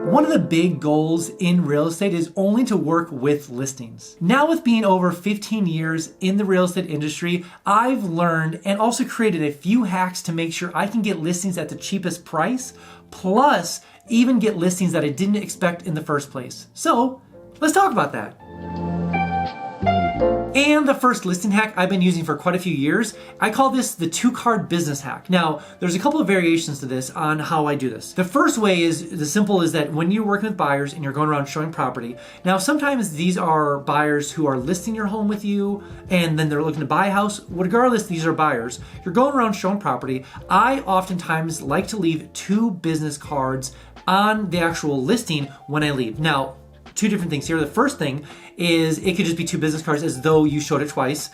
One of the big goals in real estate is only to work with listings. Now, with being over 15 years in the real estate industry, I've learned and also created a few hacks to make sure I can get listings at the cheapest price, plus even get listings that I didn't expect in the first place. So let's talk about that. And the first listing hack I've been using for quite a few years, I call this the 2-card business hack. Now, there's a couple of variations to this on how I do this. The first way is, the simple is that when you're working with buyers and you're going around showing property, now sometimes these are buyers who are listing your home with you and then they're looking to buy a house. Regardless, these are buyers. You're going around showing property. I oftentimes like to leave 2 business cards on the actual listing when I leave. Now, 2 different things here. The first thing is it could just be 2 business cards as though you showed it twice.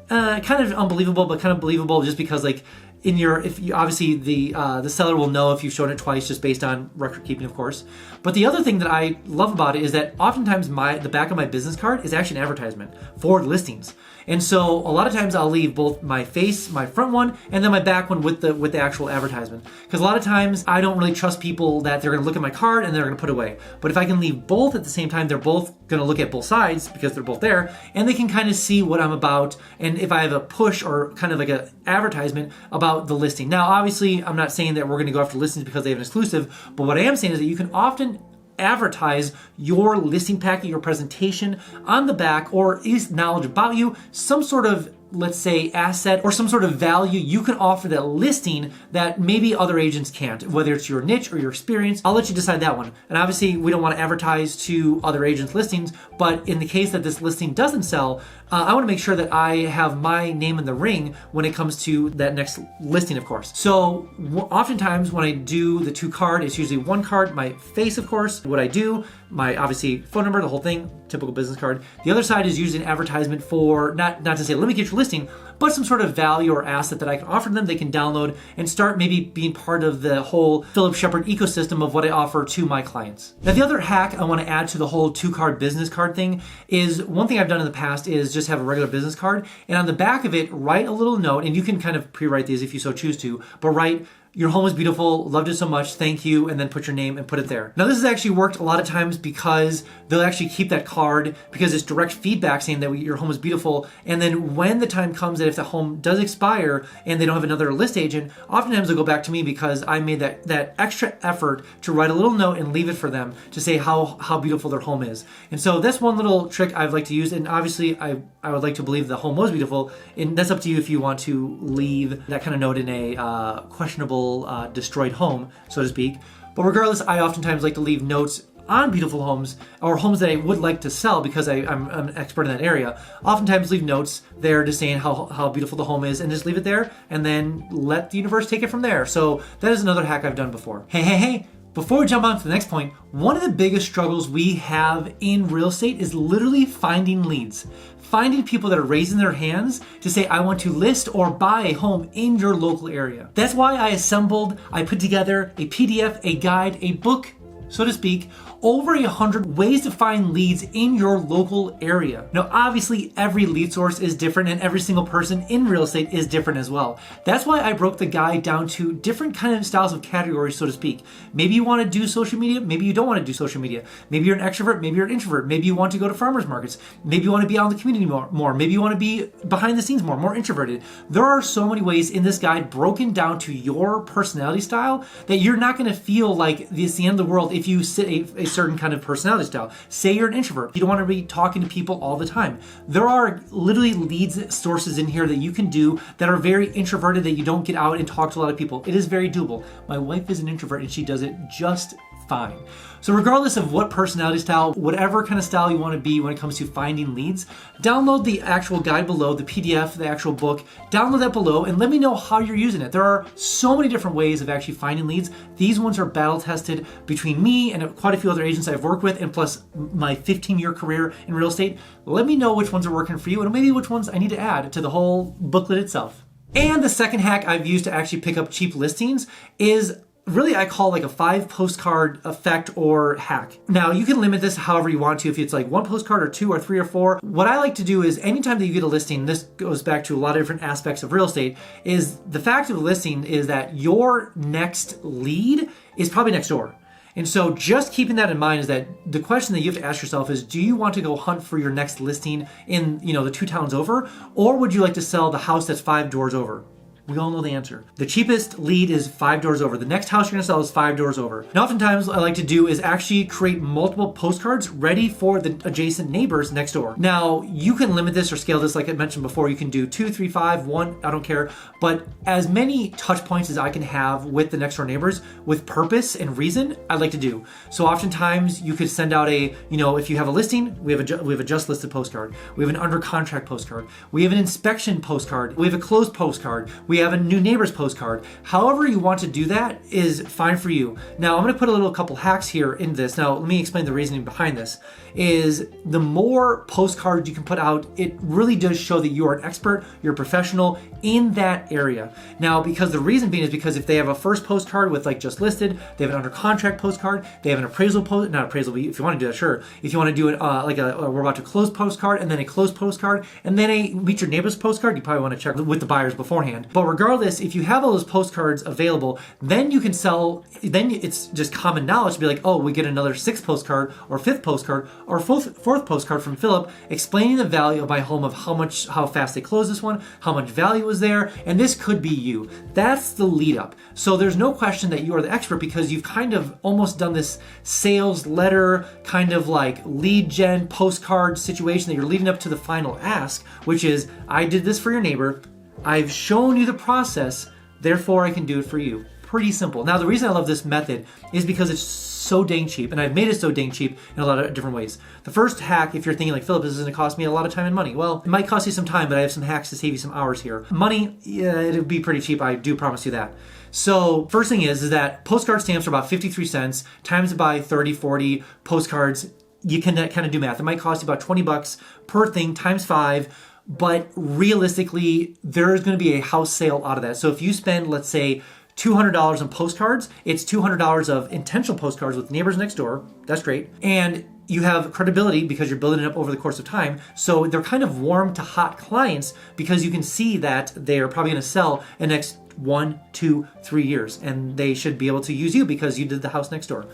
Kind of unbelievable, but kind of believable just because obviously the seller will know if you've shown it twice just based on record keeping, of course. But the other thing that I love about it is that oftentimes the back of my business card is actually an advertisement for listings. And so a lot of times I'll leave both my front one, and then my back one with the actual advertisement. Because a lot of times I don't really trust people that they're going to look at my card and they're going to put it away. But if I can leave both at the same time, they're both going to look at both sides because they're both there, and they can kind of see what I'm about. And if I have a push or kind of like an advertisement about the listing. Now, obviously, I'm not saying that we're going to go after listings because they have an exclusive, but what I am saying is that you can often advertise your listing packet, your presentation on the back, or is knowledge about you, some sort of, let's say, asset or some sort of value you can offer that listing that maybe other agents can't, whether it's your niche or your experience. I'll let you decide that one. And obviously, we don't want to advertise to other agents' listings, but in the case that this listing doesn't sell, I want to make sure that I have my name in the ring when it comes to that next listing, of course. So oftentimes when I do the 2-card, it's usually 1 card, my face, of course, what I do, my obviously phone number, the whole thing, typical business card. The other side is usually an advertisement for, not to say, let me get your listing, but some sort of value or asset that I can offer them, they can download and start maybe being part of the whole Philip Shepherd ecosystem of what I offer to my clients. Now, the other hack I want to add to the whole 2-card business card thing is, one thing I've done in the past is just have a regular business card, and on the back of it, write a little note, and you can kind of pre-write these if you so choose to, but write, "Your home is beautiful, loved it so much, thank you," and then put your name and put it there. Now, this has actually worked a lot of times because they'll actually keep that card because it's direct feedback saying that your home is beautiful. And then when the time comes that if the home does expire and they don't have another list agent, oftentimes they'll go back to me because I made that extra effort to write a little note and leave it for them to say how beautiful their home is. And so that's one little trick I've liked to use. And obviously, I would like to believe the home was beautiful. And that's up to you if you want to leave that kind of note in a questionable destroyed home, so to speak. But regardless, I oftentimes like to leave notes on beautiful homes or homes that I would like to sell because I'm an expert in that area. Oftentimes leave notes there just saying how beautiful the home is and just leave it there and then let the universe take it from there. So that is another hack I've done before. Hey. Before we jump on to the next point, one of the biggest struggles we have in real estate is literally finding leads. Finding people that are raising their hands to say, I want to list or buy a home in your local area. That's why I put together a PDF, a guide, a book, so to speak, over 100 ways to find leads in your local area. Now, obviously, every lead source is different and every single person in real estate is different as well. That's why I broke the guide down to different kind of styles of categories, so to speak. Maybe you want to do social media, maybe you don't want to do social media. Maybe you're an extrovert, maybe you're an introvert. Maybe you want to go to farmers markets. Maybe you want to be out in the community more. Maybe you want to be behind the scenes more introverted. There are so many ways in this guide broken down to your personality style that you're not going to feel like it's the end of the world if you sit a certain kind of personality style. Say you're an introvert. You don't want to be talking to people all the time. There are literally leads sources in here that you can do that are very introverted, that you don't get out and talk to a lot of people. It is very doable. My wife is an introvert and she does it just fine. So regardless of what personality style, whatever kind of style you want to be when it comes to finding leads, download the actual guide below, the PDF, the actual book, download that below and let me know how you're using it. There are so many different ways of actually finding leads. These ones are battle tested between me and quite a few other agents I've worked with and plus my 15-year career in real estate. Let me know which ones are working for you and maybe which ones I need to add to the whole booklet itself. And the second hack I've used to actually pick up cheap listings is really I call like a 5 postcard effect or hack. Now you can limit this however you want to, if it's like 1 postcard or 2 or 3 or 4. What I like to do is anytime that you get a listing, this goes back to a lot of different aspects of real estate, is the fact of the listing is that your next lead is probably next door. And so just keeping that in mind is that the question that you have to ask yourself is, do you want to go hunt for your next listing in, the 2 towns over, or would you like to sell the house that's 5 doors over? We all know the answer. The cheapest lead is 5 doors over. The next house you're gonna sell is 5 doors over. Now, oftentimes what I like to do is actually create multiple postcards ready for the adjacent neighbors next door. Now, you can limit this or scale this like I mentioned before. You can do 2, 3, 5, 1, I don't care. But as many touch points as I can have with the next door neighbors with purpose and reason, I like to do. So oftentimes you could send out if you have a listing, we have a just listed postcard. We have an under contract postcard. We have an inspection postcard. We have a closed postcard. We have a new neighbors postcard. However you want to do that is fine for you. Now I'm going to put a couple hacks here in this. Now let me explain the reasoning behind this. Is the more postcards you can put out, it really does show that you are an expert, you're a professional in that area. Now, because the reason being is because if they have a first postcard with like just listed, they have an under contract postcard, they have an appraisal not appraisal, but if you want to do that, sure. If you want to do it we're about to close postcard and then a closed postcard and then a meet your neighbors postcard, you probably want to check with the buyers beforehand. But regardless, if you have all those postcards available, then you can sell, then it's just common knowledge to be like, oh, we get another 6th postcard or 5th postcard or 4th postcard from Philip explaining the value of my home, of how fast they closed this one, how much value is there, and this could be you. That's the lead up. So there's no question that you are the expert because you've kind of almost done this sales letter, kind of like lead gen postcard situation that you're leading up to the final ask, which is, I did this for your neighbor, I've shown you the process, therefore I can do it for you. Pretty simple. Now, the reason I love this method is because it's so dang cheap, and I've made it so dang cheap in a lot of different ways. The first hack, if you're thinking like, Philip, this is going to cost me a lot of time and money. Well, it might cost you some time, but I have some hacks to save you some hours here. Money, yeah, it'll be pretty cheap. I do promise you that. So first thing is that postcard stamps are about 53 cents, times it by 30, 40 postcards. You can kind of do math. It might cost you about $20 per thing times 5. But realistically, there is going to be a house sale out of that. So if you spend, let's say, $200 on postcards, it's $200 of intentional postcards with neighbors next door. That's great. And you have credibility because you're building it up over the course of time. So they're kind of warm to hot clients because you can see that they're probably going to sell in the next 1, 2, 3 years. And they should be able to use you because you did the house next door.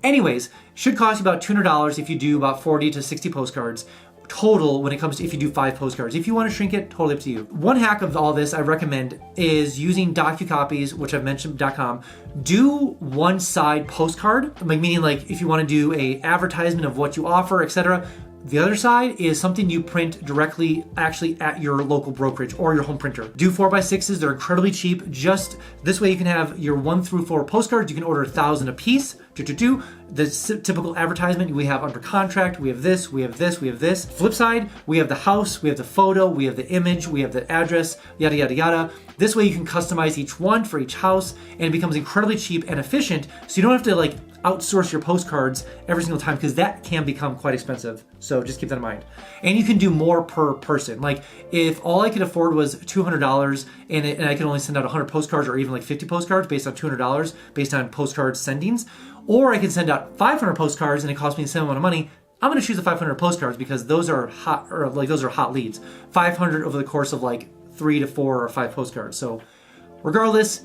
Anyways, should cost you about $200 if you do about 40 to 60 postcards. Total when it comes to if you do 5 postcards. If you want to shrink it, totally up to you. One hack of all this I recommend is using DocuCopies, which I've mentioned, .com. Do one side postcard, meaning like if you want to do a advertisement of what you offer, etc. The other side is something you print directly actually at your local brokerage or your home printer. Do 4x6s, they're incredibly cheap. Just this way you can have your 1 through 4 postcards. You can order 1,000 a piece. The typical advertisement, we have under contract, we have this, we have this, we have this. Flip side, we have the house, we have the photo, we have the image, we have the address, yada, yada, yada. This way you can customize each one for each house and it becomes incredibly cheap and efficient. So you don't have to like outsource your postcards every single time because that can become quite expensive. So just keep that in mind. And you can do more per person. Like if all I could afford was $200 and I can only send out 100 postcards or even like 50 postcards based on $200 based on postcard sendings, or I can send out 500 postcards and it costs me the same amount of money, I'm going to choose the 500 postcards because those are hot leads. 500 over the course of like 3 to 4 or 5 postcards. So regardless,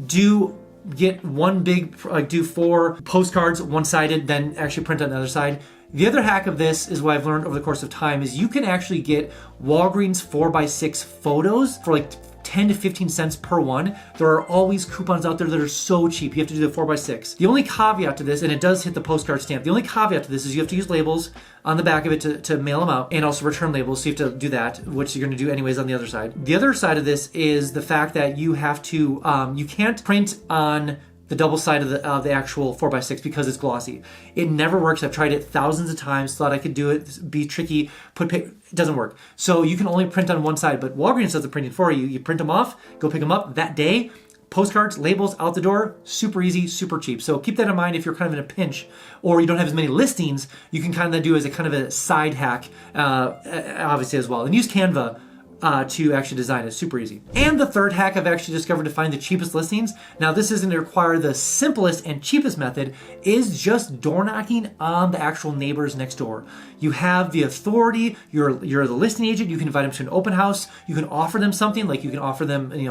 do 4 postcards one-sided, then actually print on the other side. The other hack of this is what I've learned over the course of time is you can actually get Walgreens 4x6 photos for like 10 to 15 cents per one. There are always coupons out there that are so cheap. You have to do the 4x6. The only caveat to this, and it does hit the postcard stamp, the only caveat to this is you have to use labels on the back of it to mail them out and also return labels. So you have to do that, which you're going to do anyways on the other side. The other side of this is the fact that you have to, you can't print on the double side of the actual 4x6 because it's glossy. It never works. I've tried it thousands of times, thought I could do it, be tricky, it doesn't work. So you can only print on one side, but Walgreens does the printing for you. You print them off, go pick them up that day, postcards, labels out the door, super easy, super cheap. So keep that in mind if you're kind of in a pinch or you don't have as many listings, you can kind of do as a kind of a side hack, obviously as well. And use Canva to actually design. It's super easy. And the third hack I've actually discovered to find the cheapest listings. Now this isn't to require the simplest and cheapest method, is just door knocking on the actual neighbors next door. You have the authority, you're the listing agent, you can invite them to an open house, you can offer them something, like you can offer them, you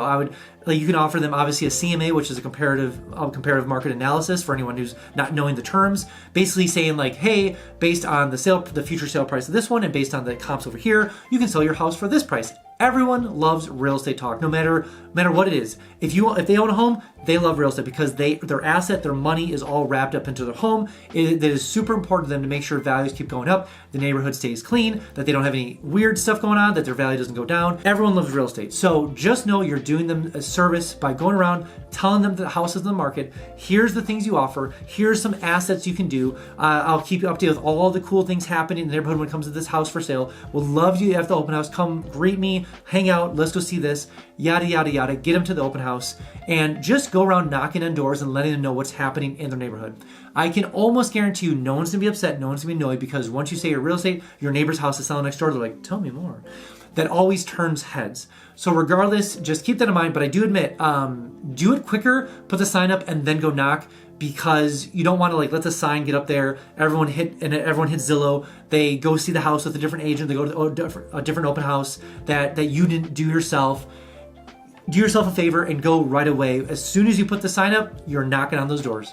can offer them obviously a CMA, which is a comparative market analysis for anyone who's not knowing the terms. Basically saying like, hey, based on the future sale price of this one and based on the comps over here, you can sell your house for this price. Everyone loves real estate talk, no matter what it is. If they own a home, they love real estate because their asset, their money is all wrapped up into their home. It is super important to them to make sure values keep going up, the neighborhood stays clean, that they don't have any weird stuff going on, that their value doesn't go down. Everyone loves real estate. So just know you're doing them a service by going around telling them that the house is in the market. Here's the things you offer. Here's some assets you can do. I'll keep you updated with all the cool things happening in the neighborhood when it comes to this house for sale. We'll love you at the open house. Come greet me, hang out, let's go see this, yada, yada, yada. Get them to the open house and just go around knocking on doors and letting them know what's happening in their neighborhood. I can almost guarantee you no one's gonna be upset, no one's gonna be annoyed, because once you say you're real estate, your neighbor's house is selling next door, they're like, tell me more. That always turns heads. So regardless, just keep that in mind. But I do admit, do it quicker, put the sign up and then go knock, because you don't want to let the sign get up there. Everyone hit Zillow. They go see the house with a different agent. They go to a different open house that you didn't do yourself. Do yourself a favor and go right away. As soon as you put the sign up, you're knocking on those doors.